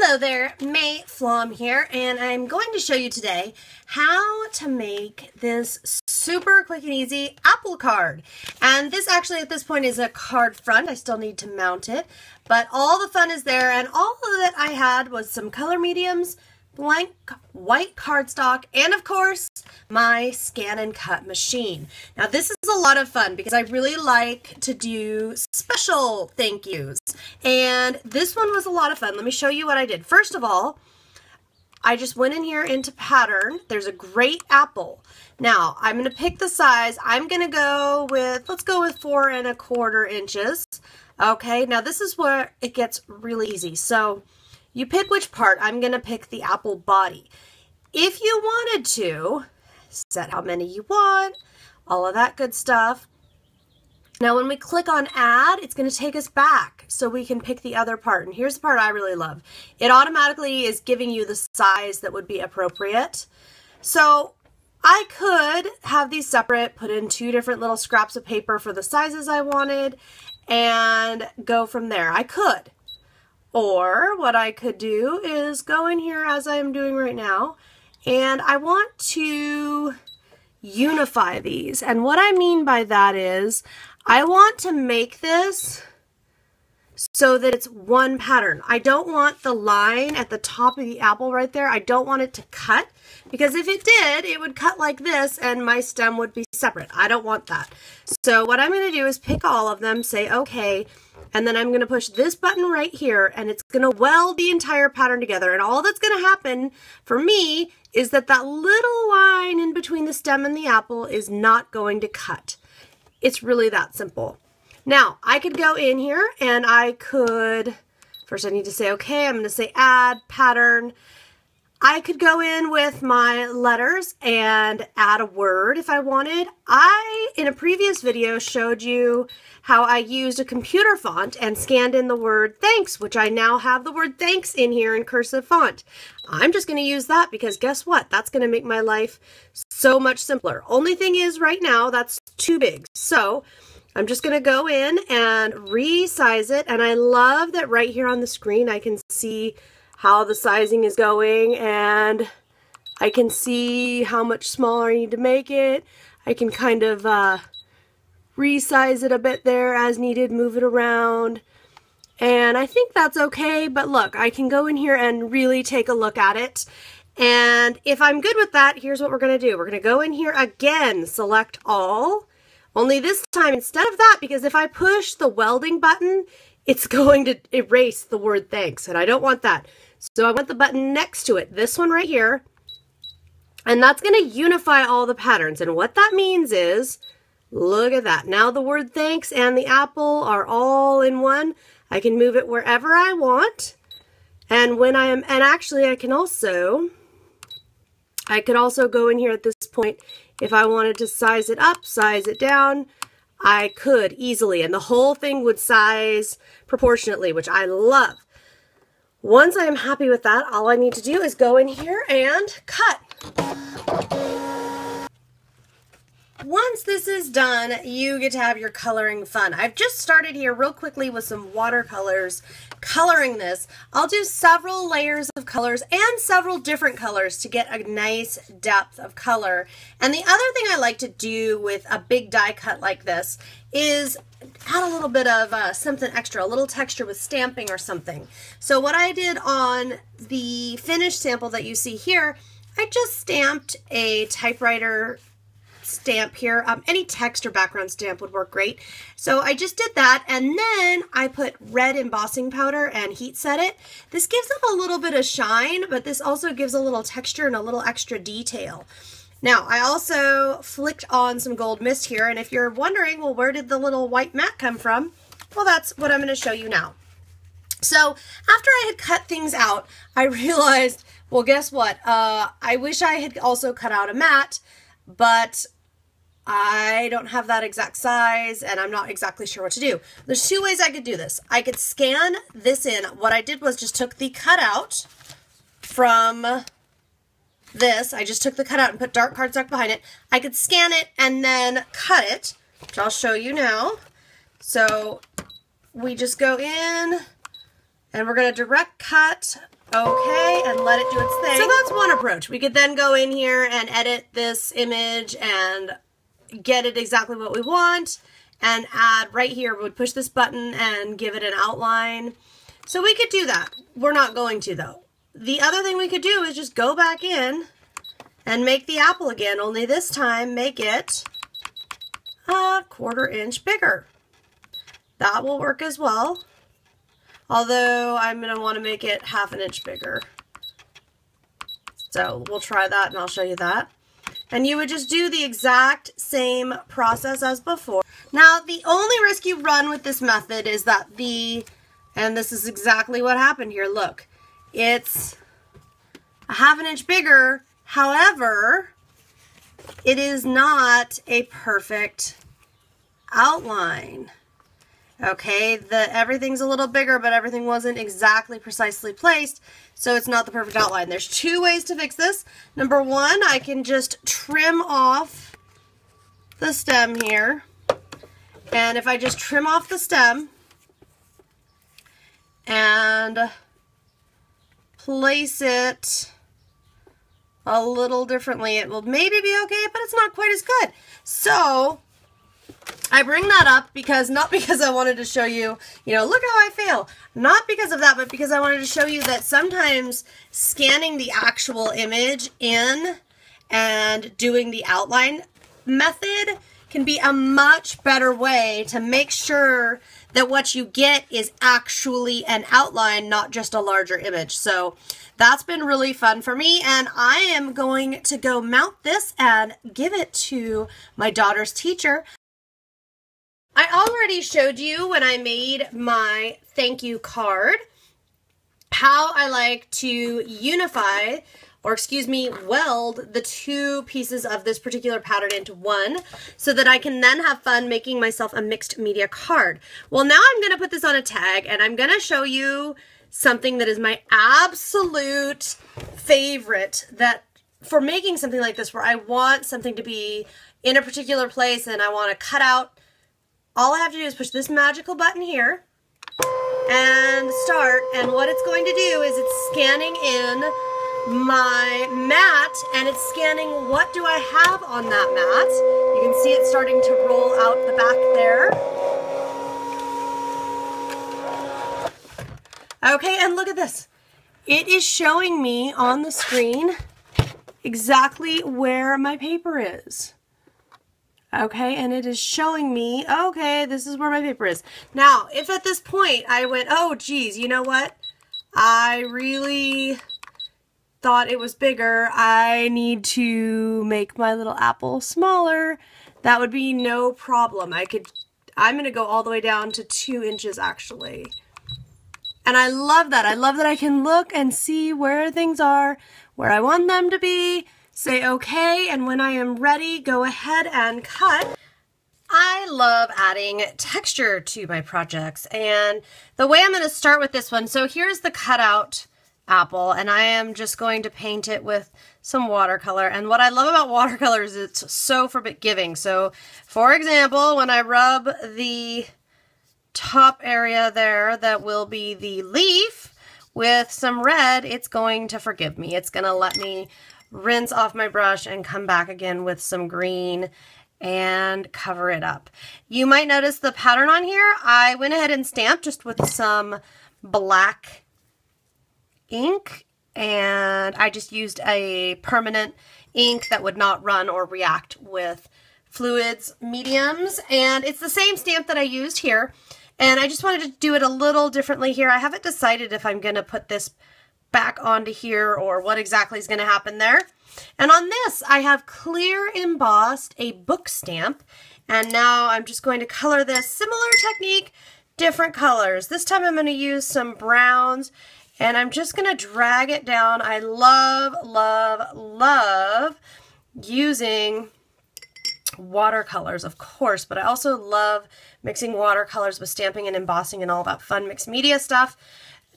Hello there, May Flom here, and I'm going to show you today how to make this super quick and easy Apple card. And this actually at this point is a card front. I still need to mount it, but all the fun is there, and all that I had was some color mediums, blank white cardstock, and of course my ScanNCut machine. Now this is a lot of fun because I really like to do special thank yous, and this one was a lot of fun. Let me show you what I did. First of all, I just went in here into pattern. There's a great apple. Now I'm going to pick the size. I'm going to go with, let's go with 4 1/4 inches. Okay, now this is where it gets really easy. So you pick which part. I'm going to pick the apple body. If you wanted to, set how many you want, all of that good stuff. Now when we click on add, it's going to take us back so we can pick the other part. And here's the part I really love. It automatically is giving you the size that would be appropriate. So I could have these separate, put in 2 different little scraps of paper for the sizes I wanted, and go from there. I could. Or what I could do is go in here as I am doing right now, and I want to unify these. And what I mean by that is I want to make this so that it's one pattern. I don't want the line at the top of the apple right there. I don't want it to cut, because if it did, it would cut like this and my stem would be separate. I don't want that. So what I'm going to do is pick all of them, say okay, and then I'm going to push this button right here, and it's going to weld the entire pattern together. And all that's going to happen for me is that that little line in between the stem and the apple is not going to cut. It's really that simple. Now, I could go in here and I could, first I need to say okay, I'm going to say add pattern. I could go in with my letters and add a word if I wanted. I, in a previous video, showed you how I used a computer font and scanned in the word thanks, which I now have the word thanks in here in cursive font. I'm just going to use that because guess what? That's going to make my life so much simpler. Only thing is right now that's too big. So I'm just going to go in and resize it. And I love that right here on the screen I can see how the sizing is going, and I can see how much smaller I need to make it. I can kind of resize it a bit there as needed, move it around, and I think that's okay. But look, I can go in here and really take a look at it, and if I'm good with that, here's what we're going to do. We're going to go in here again, select all, only this time instead of that, because if I push the welding button, it's going to erase the word thanks, and I don't want that. So I want the button next to it, this one right here, and that's going to unify all the patterns. And what that means is, look at that. Now the word thanks and the apple are all in one. I can move it wherever I want. And when I am, and actually I could also go in here at this point if I wanted to size it up, size it down. I could easily, and the whole thing would size proportionately, which I love. Once I am happy with that, all I need to do is go in here and cut. Once this is done, you get to have your coloring fun. I've just started here real quickly with some watercolors coloring this. I'll do several layers of colors and several different colors to get a nice depth of color. And the other thing I like to do with a big die cut like this is add a little bit of something extra, a little texture with stamping or something. So what I did on the finished sample that you see here, I just stamped a typewriter stamp here. Any text or background stamp would work great. So I just did that, and then I put red embossing powder and heat set it. This gives them a little bit of shine, but this also gives a little texture and a little extra detail. Now, I also flicked on some gold mist here, and if you're wondering, well, where did the little white mat come from? Well, that's what I'm going to show you now. So after I had cut things out, I realized, well, guess what? I wish I had also cut out a mat, but I don't have that exact size, and I'm not exactly sure what to do. There's 2 ways I could do this. I could scan this in. What I did was just took the cutout from this. I just took the cutout and put dark cardstock behind it. I could scan it and then cut it, which I'll show you now. So we just go in and we're going to direct cut okay and let it do its thing. So that's one approach. We could then go in here and edit this image and get it exactly what we want and add right here. We would push this button and give it an outline. So we could do that. We're not going to though. The other thing we could do is just go back in and make the apple again, only this time make it a 1/4 inch bigger. That will work as well. Although I'm going to want to make it 1/2 inch bigger. So we'll try that and I'll show you that. And you would just do the exact same process as before. Now the only risk you run with this method is that and this is exactly what happened here, look. It's a 1/2 inch bigger, however, it is not a perfect outline. Okay, everything's a little bigger, but everything wasn't exactly precisely placed, so it's not the perfect outline. There's 2 ways to fix this. Number 1, I can just trim off the stem here. And if I just trim off the stem and place it a little differently, it will maybe be okay, but it's not quite as good. So I bring that up because, not because I wanted to show you, look how I fail. Not because of that, but because I wanted to show you that sometimes scanning the actual image in and doing the outline method can be a much better way to make sure that what you get is actually an outline, not just a larger image. So that's been really fun for me, and I am going to go mount this and give it to my daughter's teacher. I already showed you when I made my thank you card how I like to unify, or excuse me, weld the 2 pieces of this particular pattern into one so that I can then have fun making myself a mixed media card. Well, now I'm going to put this on a tag and I'm going to show you something that is my absolute favorite for making something like this, where I want something to be in a particular place and I want to cut out. All I have to do is push this magical button here and start, and what it's going to do is it's scanning in my mat, and it's scanning what do I have on that mat. You can see it starting to roll out the back there. Okay, and look at this. It is showing me on the screen exactly where my paper is. Okay, and it is showing me, okay, this is where my paper is. Now, if at this point I went, oh geez, you know what? I really thought it was bigger. I need to make my little apple smaller. That would be no problem. I'm gonna go all the way down to 2 inches actually. And I love that. I love that I can look and see where things are, where I want them to be, say okay, and when I am ready, go ahead and cut. I love adding texture to my projects, and the way I'm going to start with this one, so here's the cutout apple, and I am just going to paint it with some watercolor. And what I love about watercolor is it's so forgiving. So for example, when I rub the top area there, that will be the leaf, with some red, it's going to forgive me. It's going to let me rinse off my brush and come back again with some green and cover it up. You might notice the pattern on here. I went ahead and stamped just with some black ink, and I just used a permanent ink that would not run or react with fluids mediums, and it's the same stamp that I used here, and I just wanted to do it a little differently here. I haven't decided if I'm going to put this back onto here or what exactly is going to happen there. And on this I have clear embossed a book stamp, and now I'm just going to color this. Similar technique, different colors. This time I'm going to use some browns, and I'm just going to drag it down. I love, love, love using watercolors, of course, but I also love mixing watercolors with stamping and embossing and all that fun mixed media stuff.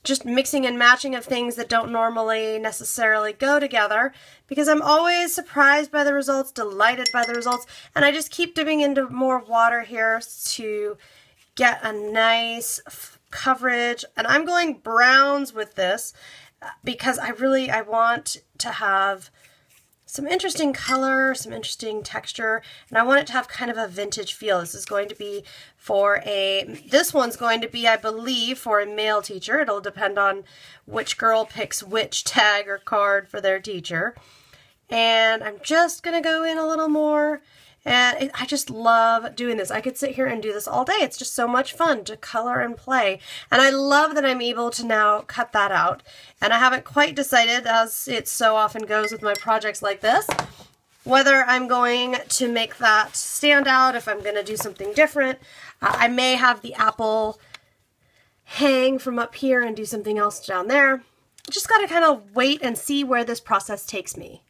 Just mixing and matching of things that don't normally necessarily go together, because I'm always surprised by the results, delighted by the results, and I just keep dipping into more water here to get a nice coverage. And I'm going browns with this, because I want to have some interesting color, some interesting texture, and I want it to have kind of a vintage feel. This is going to be this one's going to be, I believe, for a male teacher. It'll depend on which girl picks which tag or card for their teacher. And I'm just going to go in a little more. And I just love doing this. I could sit here and do this all day. It's just so much fun to color and play. And I love that I'm able to now cut that out. And I haven't quite decided, as it so often goes with my projects like this, whether I'm going to make that stand out, if I'm going to do something different. I may have the apple hang from up here and do something else down there. Just got to kind of wait and see where this process takes me.